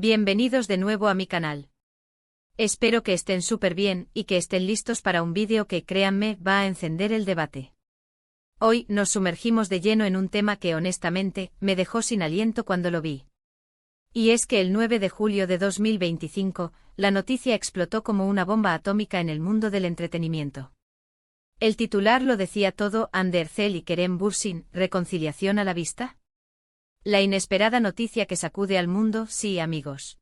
Bienvenidos de nuevo a mi canal. Espero que estén súper bien y que estén listos para un vídeo que, créanme, va a encender el debate. Hoy nos sumergimos de lleno en un tema que honestamente me dejó sin aliento cuando lo vi. Y es que el 9 de julio de 2025, la noticia explotó como una bomba atómica en el mundo del entretenimiento. El titular lo decía todo: Ander Zel y Kerem Bürsin, ¿reconciliación a la vista? La inesperada noticia que sacude al mundo, sí, amigos.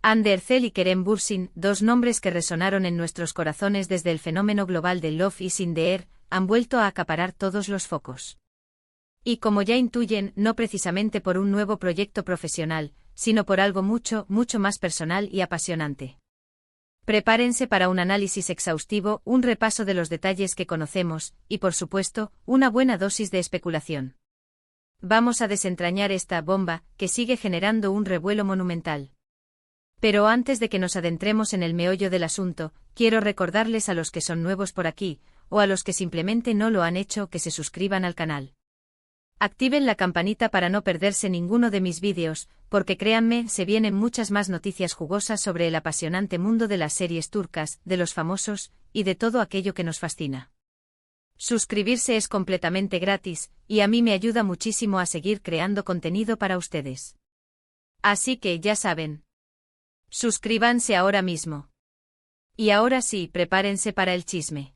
Ander Zel y Kerem Bürsin, dos nombres que resonaron en nuestros corazones desde el fenómeno global de Love is in the Air, han vuelto a acaparar todos los focos. Y como ya intuyen, no precisamente por un nuevo proyecto profesional, sino por algo mucho, mucho más personal y apasionante. Prepárense para un análisis exhaustivo, un repaso de los detalles que conocemos, y por supuesto, una buena dosis de especulación. Vamos a desentrañar esta bomba, que sigue generando un revuelo monumental. Pero antes de que nos adentremos en el meollo del asunto, quiero recordarles a los que son nuevos por aquí, o a los que simplemente no lo han hecho, que se suscriban al canal. Activen la campanita para no perderse ninguno de mis vídeos, porque créanme, se vienen muchas más noticias jugosas sobre el apasionante mundo de las series turcas, de los famosos, y de todo aquello que nos fascina. Suscribirse es completamente gratis, y a mí me ayuda muchísimo a seguir creando contenido para ustedes. Así que ya saben. Suscríbanse ahora mismo. Y ahora sí, prepárense para el chisme.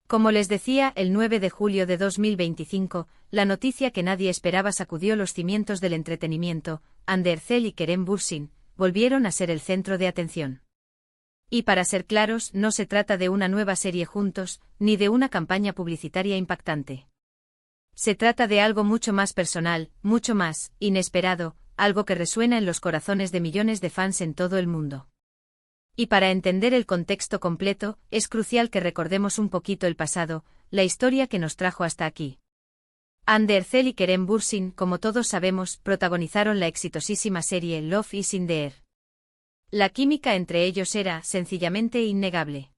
Como les decía, el 9 de julio de 2025, la noticia que nadie esperaba sacudió los cimientos del entretenimiento: Ander Zel y Kerem Bürsin volvieron a ser el centro de atención. Y para ser claros, no se trata de una nueva serie juntos, ni de una campaña publicitaria impactante. Se trata de algo mucho más personal, mucho más inesperado, algo que resuena en los corazones de millones de fans en todo el mundo. Y para entender el contexto completo, es crucial que recordemos un poquito el pasado, la historia que nos trajo hasta aquí. Ander Zel y Kerem Bürsin, como todos sabemos, protagonizaron la exitosísima serie Love is in the Air. La química entre ellos era, sencillamente, innegable.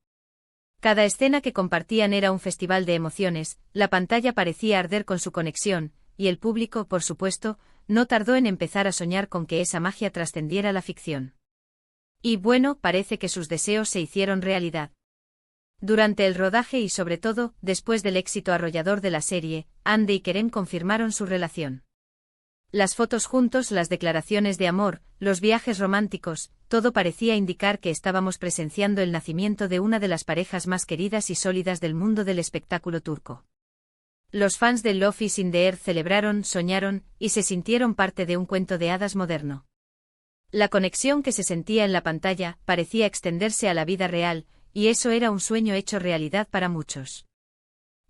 Cada escena que compartían era un festival de emociones, la pantalla parecía arder con su conexión, y el público, por supuesto, no tardó en empezar a soñar con que esa magia trascendiera la ficción. Y bueno, parece que sus deseos se hicieron realidad. Durante el rodaje y sobre todo, después del éxito arrollador de la serie, Ander y Kerem confirmaron su relación. Las fotos juntos, las declaraciones de amor, los viajes románticos, todo parecía indicar que estábamos presenciando el nacimiento de una de las parejas más queridas y sólidas del mundo del espectáculo turco. Los fans de Love is in the Air celebraron, soñaron, y se sintieron parte de un cuento de hadas moderno. La conexión que se sentía en la pantalla parecía extenderse a la vida real, y eso era un sueño hecho realidad para muchos.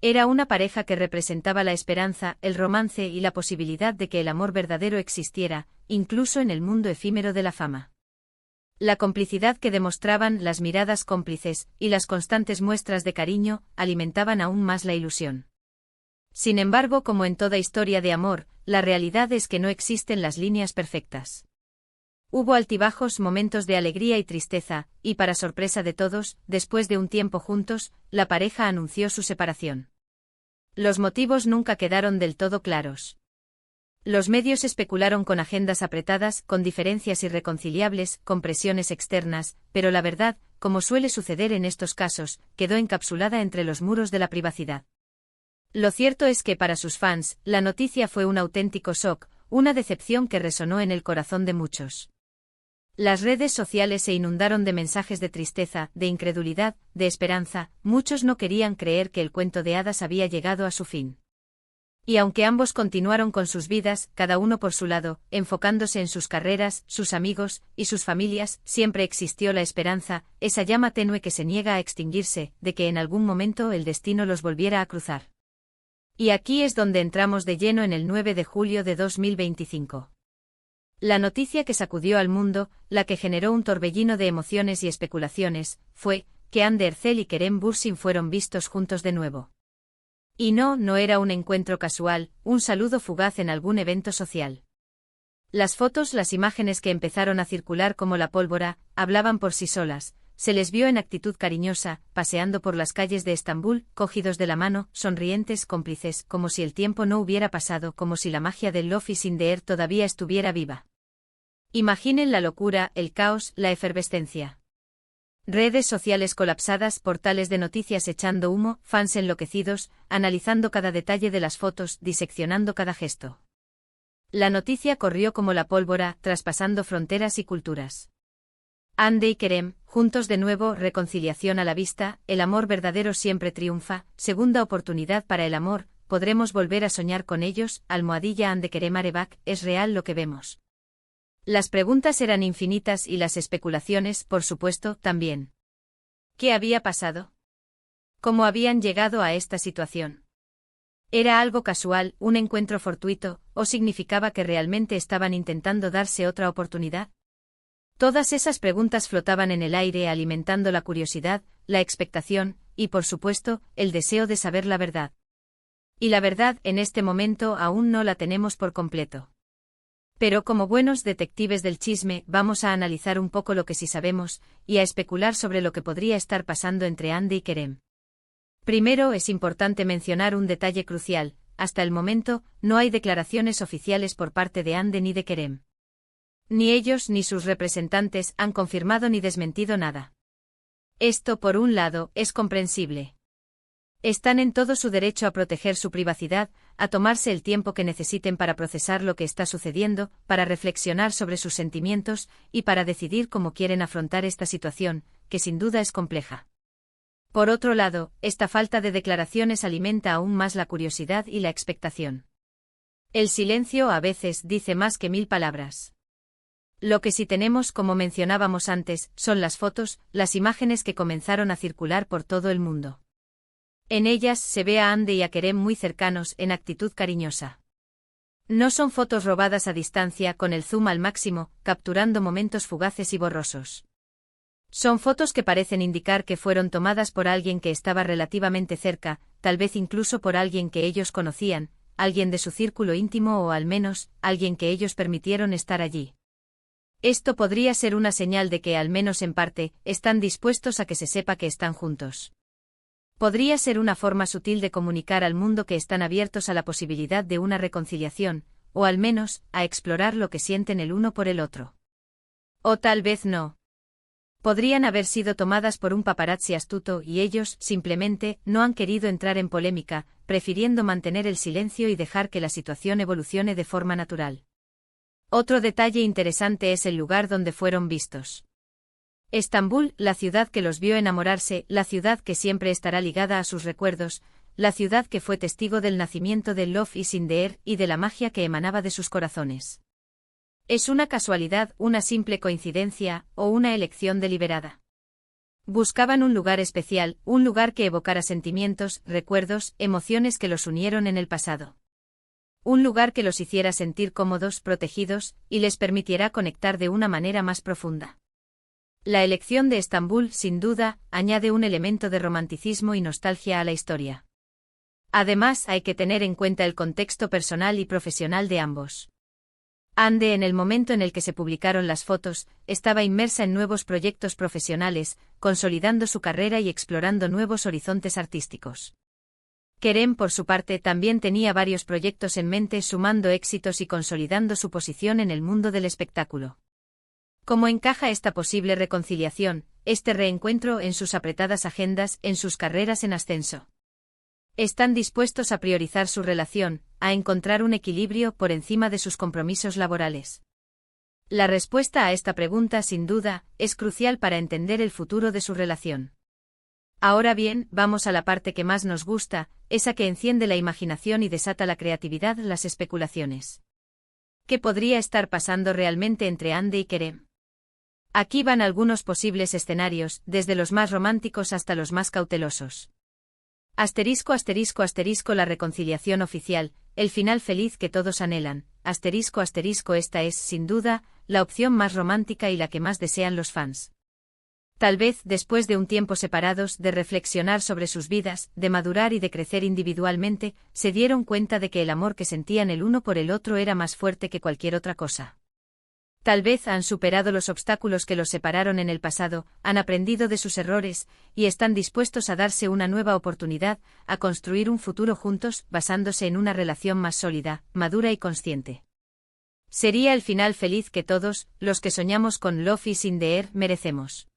Era una pareja que representaba la esperanza, el romance y la posibilidad de que el amor verdadero existiera, incluso en el mundo efímero de la fama. La complicidad que demostraban, las miradas cómplices, y las constantes muestras de cariño, alimentaban aún más la ilusión. Sin embargo, como en toda historia de amor, la realidad es que no existen las líneas perfectas. Hubo altibajos, momentos de alegría y tristeza, y para sorpresa de todos, después de un tiempo juntos, la pareja anunció su separación. Los motivos nunca quedaron del todo claros. Los medios especularon con agendas apretadas, con diferencias irreconciliables, con presiones externas, pero la verdad, como suele suceder en estos casos, quedó encapsulada entre los muros de la privacidad. Lo cierto es que para sus fans, la noticia fue un auténtico shock, una decepción que resonó en el corazón de muchos. Las redes sociales se inundaron de mensajes de tristeza, de incredulidad, de esperanza. Muchos no querían creer que el cuento de hadas había llegado a su fin. Y aunque ambos continuaron con sus vidas, cada uno por su lado, enfocándose en sus carreras, sus amigos, y sus familias, siempre existió la esperanza, esa llama tenue que se niega a extinguirse, de que en algún momento el destino los volviera a cruzar. Y aquí es donde entramos de lleno en el 9 de julio de 2025. La noticia que sacudió al mundo, la que generó un torbellino de emociones y especulaciones, fue que Ander Zel y Kerem Bürsin fueron vistos juntos de nuevo. Y no era un encuentro casual, un saludo fugaz en algún evento social. Las fotos, las imágenes que empezaron a circular como la pólvora, hablaban por sí solas. Se les vio en actitud cariñosa, paseando por las calles de Estambul, cogidos de la mano, sonrientes, cómplices, como si el tiempo no hubiera pasado, como si la magia del Love is in the Air todavía estuviera viva. Imaginen la locura, el caos, la efervescencia. Redes sociales colapsadas, portales de noticias echando humo, fans enloquecidos, analizando cada detalle de las fotos, diseccionando cada gesto. La noticia corrió como la pólvora, traspasando fronteras y culturas. Hande y Kerem, juntos de nuevo, reconciliación a la vista, el amor verdadero siempre triunfa, segunda oportunidad para el amor, podremos volver a soñar con ellos, almohadilla Hande Kerem Arebak, es real lo que vemos. Las preguntas eran infinitas y las especulaciones, por supuesto, también. ¿Qué había pasado? ¿Cómo habían llegado a esta situación? ¿Era algo casual, un encuentro fortuito, o significaba que realmente estaban intentando darse otra oportunidad? Todas esas preguntas flotaban en el aire alimentando la curiosidad, la expectación, y por supuesto, el deseo de saber la verdad. Y la verdad, en este momento aún no la tenemos por completo. Pero como buenos detectives del chisme, vamos a analizar un poco lo que sí sabemos, y a especular sobre lo que podría estar pasando entre Hande y Kerem. Primero es importante mencionar un detalle crucial, hasta el momento, no hay declaraciones oficiales por parte de Hande ni de Kerem. Ni ellos ni sus representantes han confirmado ni desmentido nada. Esto, por un lado, es comprensible. Están en todo su derecho a proteger su privacidad, a tomarse el tiempo que necesiten para procesar lo que está sucediendo, para reflexionar sobre sus sentimientos, y para decidir cómo quieren afrontar esta situación, que sin duda es compleja. Por otro lado, esta falta de declaraciones alimenta aún más la curiosidad y la expectación. El silencio a veces dice más que 1000 palabras. Lo que sí tenemos, como mencionábamos antes, son las fotos, las imágenes que comenzaron a circular por todo el mundo. En ellas se ve a Hande y a Kerem muy cercanos, en actitud cariñosa. No son fotos robadas a distancia con el zoom al máximo, capturando momentos fugaces y borrosos. Son fotos que parecen indicar que fueron tomadas por alguien que estaba relativamente cerca, tal vez incluso por alguien que ellos conocían, alguien de su círculo íntimo o al menos, alguien que ellos permitieron estar allí. Esto podría ser una señal de que, al menos en parte, están dispuestos a que se sepa que están juntos. Podría ser una forma sutil de comunicar al mundo que están abiertos a la posibilidad de una reconciliación, o al menos, a explorar lo que sienten el uno por el otro. O tal vez no. Podrían haber sido tomadas por un paparazzi astuto y ellos, simplemente, no han querido entrar en polémica, prefiriendo mantener el silencio y dejar que la situación evolucione de forma natural. Otro detalle interesante es el lugar donde fueron vistos. Estambul, la ciudad que los vio enamorarse, la ciudad que siempre estará ligada a sus recuerdos, la ciudad que fue testigo del nacimiento del Love is in the air y de la magia que emanaba de sus corazones. ¿Es una casualidad, una simple coincidencia, o una elección deliberada? Buscaban un lugar especial, un lugar que evocara sentimientos, recuerdos, emociones que los unieron en el pasado. Un lugar que los hiciera sentir cómodos, protegidos, y les permitiera conectar de una manera más profunda. La elección de Estambul, sin duda, añade un elemento de romanticismo y nostalgia a la historia. Además, hay que tener en cuenta el contexto personal y profesional de ambos. Hande, en el momento en el que se publicaron las fotos, estaba inmersa en nuevos proyectos profesionales, consolidando su carrera y explorando nuevos horizontes artísticos. Kerem, por su parte, también tenía varios proyectos en mente, sumando éxitos y consolidando su posición en el mundo del espectáculo. ¿Cómo encaja esta posible reconciliación, este reencuentro en sus apretadas agendas, en sus carreras en ascenso? ¿Están dispuestos a priorizar su relación, a encontrar un equilibrio por encima de sus compromisos laborales? La respuesta a esta pregunta, sin duda, es crucial para entender el futuro de su relación. Ahora bien, vamos a la parte que más nos gusta, esa que enciende la imaginación y desata la creatividad, las especulaciones. ¿Qué podría estar pasando realmente entre Hande y Kerem? Aquí van algunos posibles escenarios, desde los más románticos hasta los más cautelosos. Asterisco asterisco asterisco la reconciliación oficial, el final feliz que todos anhelan, asterisco asterisco esta es, sin duda, la opción más romántica y la que más desean los fans. Tal vez, después de un tiempo separados, de reflexionar sobre sus vidas, de madurar y de crecer individualmente, se dieron cuenta de que el amor que sentían el uno por el otro era más fuerte que cualquier otra cosa. Tal vez han superado los obstáculos que los separaron en el pasado, han aprendido de sus errores, y están dispuestos a darse una nueva oportunidad, a construir un futuro juntos, basándose en una relación más sólida, madura y consciente. Sería el final feliz que todos, los que soñamos con Love is in the air, merecemos.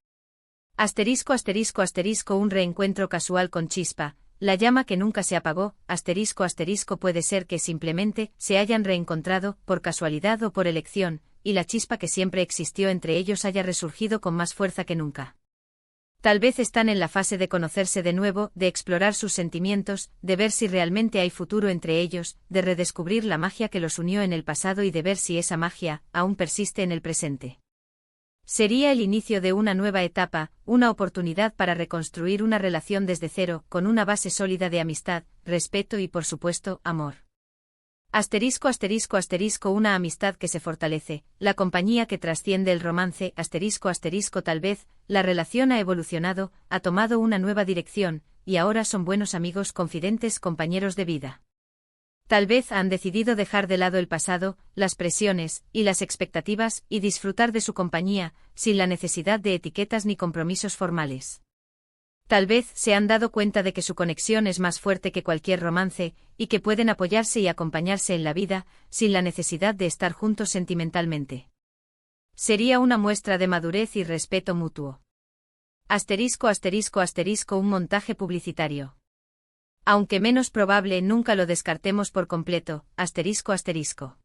Asterisco asterisco asterisco un reencuentro casual con Chispa, la llama que nunca se apagó, asterisco asterisco puede ser que simplemente se hayan reencontrado, por casualidad o por elección, y la chispa que siempre existió entre ellos haya resurgido con más fuerza que nunca. Tal vez están en la fase de conocerse de nuevo, de explorar sus sentimientos, de ver si realmente hay futuro entre ellos, de redescubrir la magia que los unió en el pasado y de ver si esa magia aún persiste en el presente. Sería el inicio de una nueva etapa, una oportunidad para reconstruir una relación desde cero, con una base sólida de amistad, respeto y por supuesto, amor. Asterisco asterisco asterisco una amistad que se fortalece, la compañía que trasciende el romance, asterisco asterisco tal vez, la relación ha evolucionado, ha tomado una nueva dirección, y ahora son buenos amigos confidentes compañeros de vida. Tal vez han decidido dejar de lado el pasado, las presiones y las expectativas y disfrutar de su compañía, sin la necesidad de etiquetas ni compromisos formales. Tal vez se han dado cuenta de que su conexión es más fuerte que cualquier romance, y que pueden apoyarse y acompañarse en la vida, sin la necesidad de estar juntos sentimentalmente. Sería una muestra de madurez y respeto mutuo. Asterisco asterisco asterisco un montaje publicitario. Aunque menos probable, nunca lo descartemos por completo, asterisco asterisco.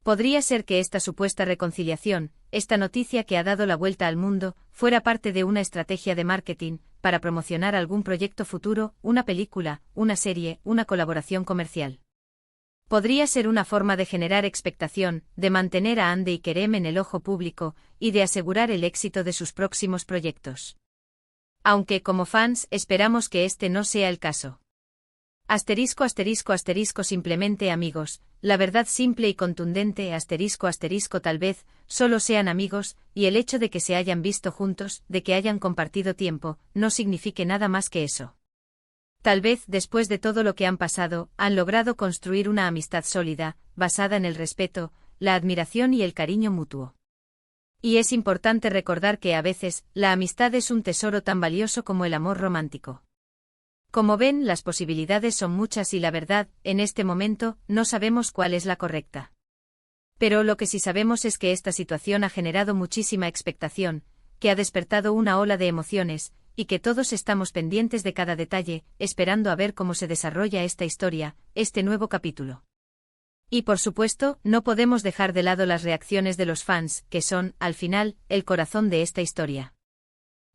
Podría ser que esta supuesta reconciliación, esta noticia que ha dado la vuelta al mundo, fuera parte de una estrategia de marketing, para promocionar algún proyecto futuro, una película, una serie, una colaboración comercial. Podría ser una forma de generar expectación, de mantener a Ande y Kerem en el ojo público, y de asegurar el éxito de sus próximos proyectos. Aunque, como fans, esperamos que este no sea el caso. Asterisco asterisco asterisco simplemente amigos, la verdad simple y contundente asterisco asterisco tal vez, solo sean amigos, y el hecho de que se hayan visto juntos, de que hayan compartido tiempo, no signifique nada más que eso. Tal vez, después de todo lo que han pasado, han logrado construir una amistad sólida, basada en el respeto, la admiración y el cariño mutuo. Y es importante recordar que a veces, la amistad es un tesoro tan valioso como el amor romántico. Como ven, las posibilidades son muchas y la verdad, en este momento, no sabemos cuál es la correcta. Pero lo que sí sabemos es que esta situación ha generado muchísima expectación, que ha despertado una ola de emociones, y que todos estamos pendientes de cada detalle, esperando a ver cómo se desarrolla esta historia, este nuevo capítulo. Y por supuesto, no podemos dejar de lado las reacciones de los fans, que son, al final, el corazón de esta historia.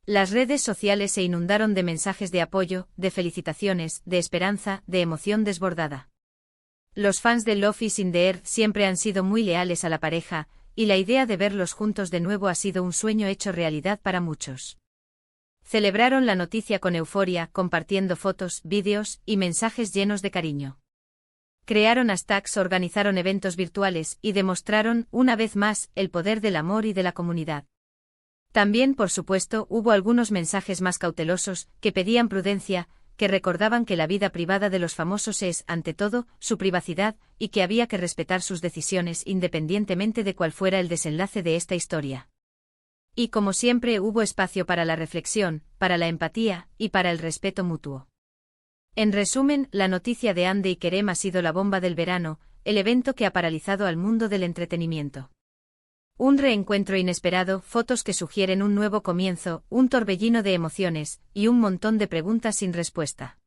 Las redes sociales se inundaron de mensajes de apoyo, de felicitaciones, de esperanza, de emoción desbordada. Los fans de Love is in the air siempre han sido muy leales a la pareja, y la idea de verlos juntos de nuevo ha sido un sueño hecho realidad para muchos. Celebraron la noticia con euforia, compartiendo fotos, vídeos y mensajes llenos de cariño. Crearon hashtags, organizaron eventos virtuales y demostraron, una vez más, el poder del amor y de la comunidad. También, por supuesto, hubo algunos mensajes más cautelosos, que pedían prudencia, que recordaban que la vida privada de los famosos es, ante todo, su privacidad, y que había que respetar sus decisiones independientemente de cuál fuera el desenlace de esta historia. Y como siempre hubo espacio para la reflexión, para la empatía, y para el respeto mutuo. En resumen, la noticia de Ande y Kerem ha sido la bomba del verano, el evento que ha paralizado al mundo del entretenimiento. Un reencuentro inesperado, fotos que sugieren un nuevo comienzo, un torbellino de emociones, y un montón de preguntas sin respuesta.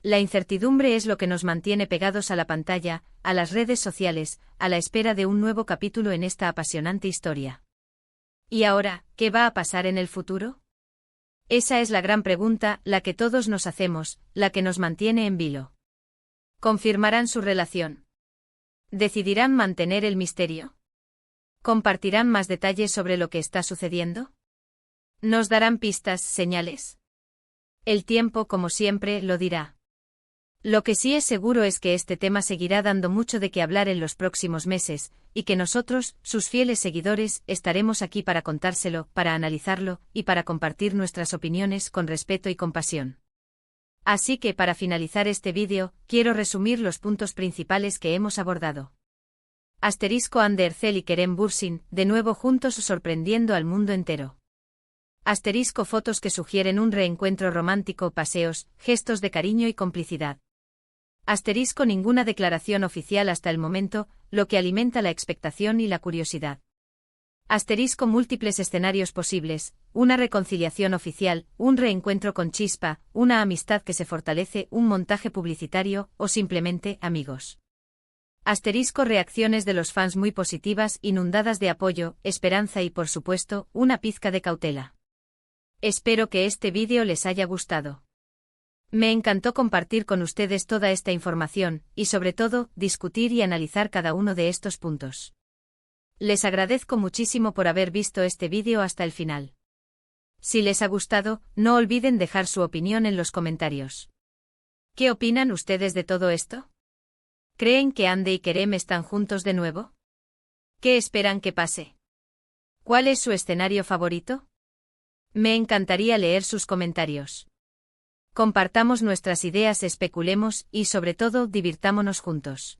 La incertidumbre es lo que nos mantiene pegados a la pantalla, a las redes sociales, a la espera de un nuevo capítulo en esta apasionante historia. ¿Y ahora, qué va a pasar en el futuro? Esa es la gran pregunta, la que todos nos hacemos, la que nos mantiene en vilo. ¿Confirmarán su relación? ¿Decidirán mantener el misterio? ¿Compartirán más detalles sobre lo que está sucediendo? ¿Nos darán pistas, señales? El tiempo, como siempre, lo dirá. Lo que sí es seguro es que este tema seguirá dando mucho de qué hablar en los próximos meses, y que nosotros, sus fieles seguidores, estaremos aquí para contárselo, para analizarlo, y para compartir nuestras opiniones con respeto y compasión. Así que para finalizar este vídeo, quiero resumir los puntos principales que hemos abordado. Asterisco Ande Ercel y Kerem Bürsin, de nuevo juntos sorprendiendo al mundo entero. Asterisco fotos que sugieren un reencuentro romántico, paseos, gestos de cariño y complicidad. Asterisco ninguna declaración oficial hasta el momento, lo que alimenta la expectación y la curiosidad. Asterisco múltiples escenarios posibles, una reconciliación oficial, un reencuentro con chispa, una amistad que se fortalece, un montaje publicitario, o simplemente amigos. Asterisco reacciones de los fans muy positivas, inundadas de apoyo, esperanza y por supuesto, una pizca de cautela. Espero que este vídeo les haya gustado. Me encantó compartir con ustedes toda esta información, y sobre todo, discutir y analizar cada uno de estos puntos. Les agradezco muchísimo por haber visto este vídeo hasta el final. Si les ha gustado, no olviden dejar su opinión en los comentarios. ¿Qué opinan ustedes de todo esto? ¿Creen que Ande y Kerem están juntos de nuevo? ¿Qué esperan que pase? ¿Cuál es su escenario favorito? Me encantaría leer sus comentarios. Compartamos nuestras ideas, especulemos y sobre todo divirtámonos juntos.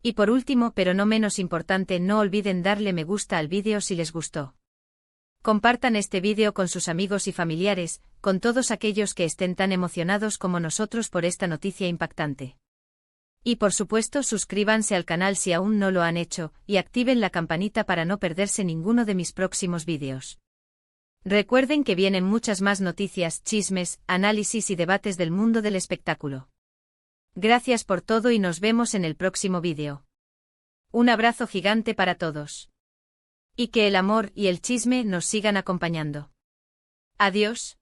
Y por último, pero no menos importante, no olviden darle me gusta al vídeo si les gustó. Compartan este vídeo con sus amigos y familiares, con todos aquellos que estén tan emocionados como nosotros por esta noticia impactante. Y por supuesto suscríbanse al canal si aún no lo han hecho, y activen la campanita para no perderse ninguno de mis próximos vídeos. Recuerden que vienen muchas más noticias, chismes, análisis y debates del mundo del espectáculo. Gracias por todo y nos vemos en el próximo vídeo. Un abrazo gigante para todos. Y que el amor y el chisme nos sigan acompañando. Adiós.